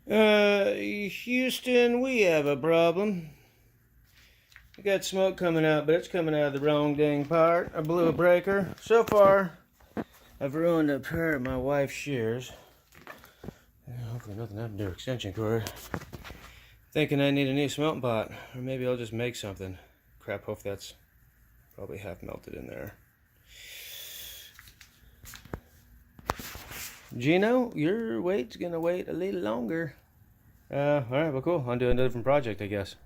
Houston, we have a problem. We got smoke coming out, but it's coming out of the wrong dang part. I blew a breaker. So far, I've ruined a pair of my wife's shears. Hopefully nothing happened to her extension cord. Thinking I need a new smelting pot, or maybe I'll just make something. Crap, hope that's probably half melted in there. Gino, your wait's gonna wait a little longer. Alright, well cool. On to a different project, I guess.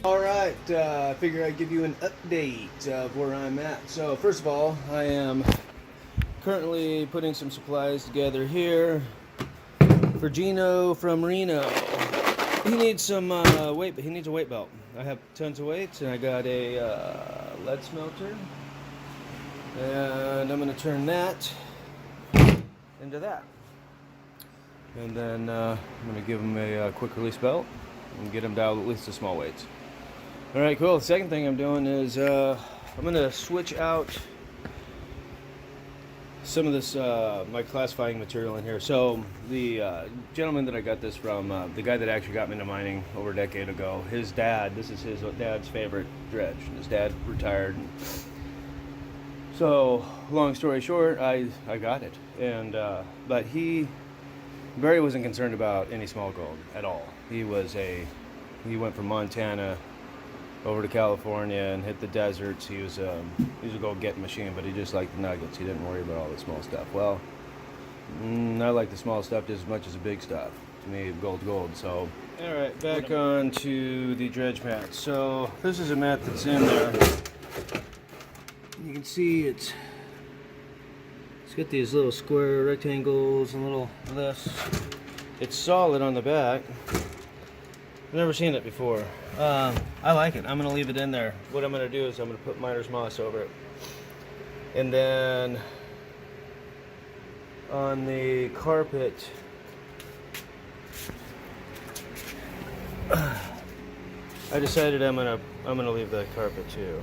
Alright, I figure I'd give you an update of where I'm at. So, first of all, I am currently putting some supplies together here for Gino from Reno. He needs some weight, but he needs a weight belt. I have tons of weights, and I got a lead smelter, and I'm going to turn that into that. And then I'm going to give him a quick release belt and get him down at least to small weights. Alright, cool. The second thing I'm doing is I'm going to switch out some of this, my classifying material in here. So the gentleman that I got this from, the guy that actually got me into mining over a decade ago, his dad, this is his dad's favorite dredge. His dad retired. So, long story short, I got it. And but Barry wasn't concerned about any small gold at all. He went from Montana over to California and hit the deserts. He was a gold-getting machine, but he just liked the nuggets. He didn't worry about all the small stuff. Well, I like the small stuff just as much as the big stuff. To me, gold's gold. So, all right, back on to the dredge mat. So this is a mat that's in there. You can see it's got these little square rectangles and little this. It's solid on the back. I've never seen it before. I like it. I'm going to leave it in there. What I'm going to do is I'm going to put miner's moss over it. And then on the carpet, I decided I'm going to leave the carpet too.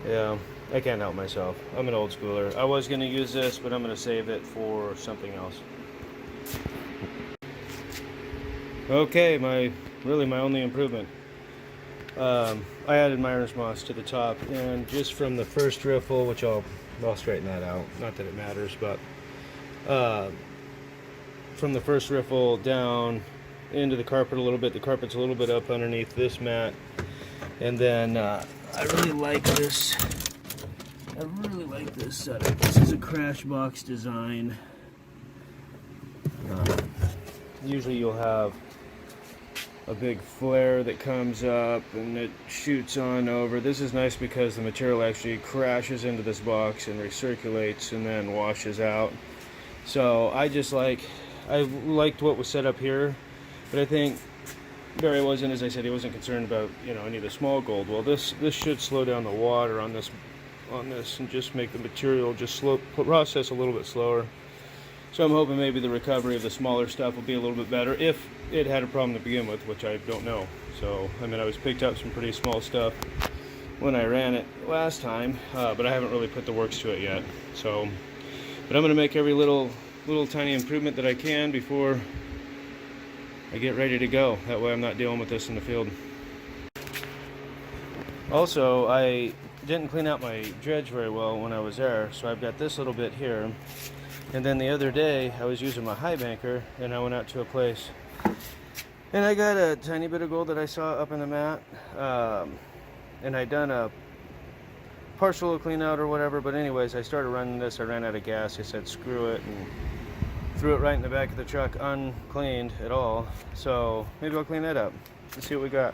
Yeah, I can't help myself. I'm an old schooler. I was going to use this, but I'm going to save it for something else. Okay, my only improvement. I added miner's moss to the top, and just from the first riffle, which I'll straighten that out. Not that it matters, but from the first riffle down into the carpet a little bit. The carpet's a little bit up underneath this mat, and then I really like this. I really like this setup. This is a crash box design. Usually you'll have a big flare that comes up and it shoots on over. This is nice because the material actually crashes into this box and recirculates and then washes out. So I liked what was set up here, but I think Barry wasn't, as I said, he wasn't concerned about any of the small gold. Well, this should slow down the water on this and just make the material just process a little bit slower. So I'm hoping maybe the recovery of the smaller stuff will be a little bit better if it had a problem to begin with, which I don't know. So, I mean, I picked up some pretty small stuff when I ran it last time, but I haven't really put the works to it yet. So, but I'm going to make every little tiny improvement that I can before I get ready to go. That way I'm not dealing with this in the field. Also, I didn't clean out my dredge very well when I was there, so I've got this little bit here. And then the other day, I was using my highbanker, and I went out to a place, and I got a tiny bit of gold that I saw up in the mat, and I'd done a partial clean out or whatever, but anyways, I started running this. I ran out of gas. I said, screw it, and threw it right in the back of the truck, uncleaned at all. So maybe I'll clean that up. Let's see what we got.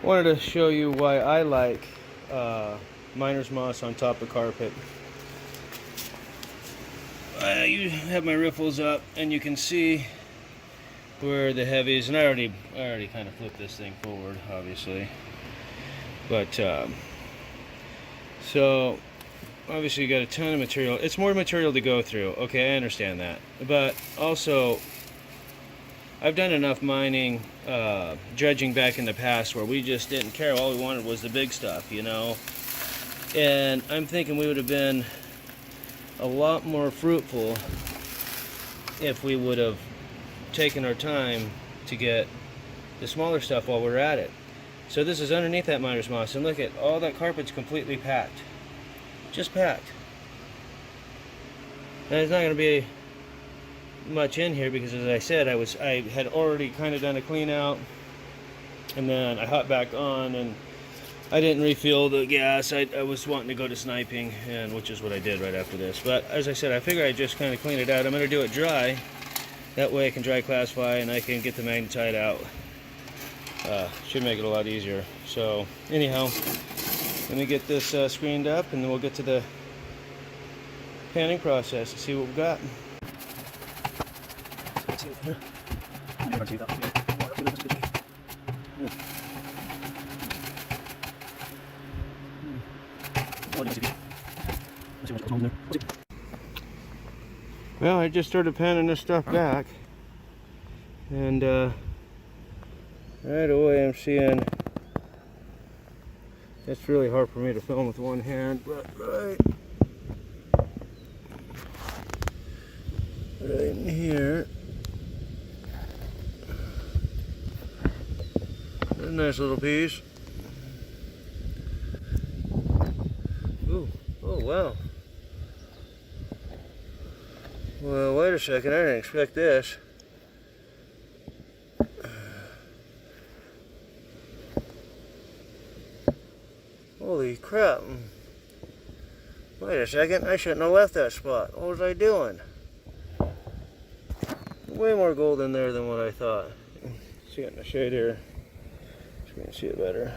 Wanted to show you why I like miner's moss on top of carpet. You have my riffles up, and you can see where the heavies, and I already kind of flipped this thing forward, obviously. But so obviously you got a ton of material. It's more material to go through. Okay, I understand that. But also, I've done enough mining, dredging back in the past where we just didn't care. All we wanted was the big stuff, you know. And I'm thinking we would have been a lot more fruitful if we would have taken our time to get the smaller stuff while we're at it. So this is underneath that miner's moss, and look at all that carpet's completely packed. Just packed. And there's not going to be much in here because, as I said, I had already kind of done a clean out, and then I hopped back on, and I didn't refill the gas. I was wanting to go to sniping, and which is what I did right after this. But as I said, I figure I'd just kind of clean it out. I'm going to do it dry. That way I can dry classify and I can get the magnetite out. Should make it a lot easier. So anyhow, let me get this screened up, and then we'll get to the panning process and see what we've got. Well, I just started panning this stuff back, and right away I'm seeing it's really hard for me to film with one hand, but right in here, a nice little piece. Ooh, oh wow. Well, wait a second, I didn't expect this. Holy crap. Wait a second, I shouldn't have left that spot. What was I doing? Way more gold in there than what I thought. See it in the shade here, so you can see it better.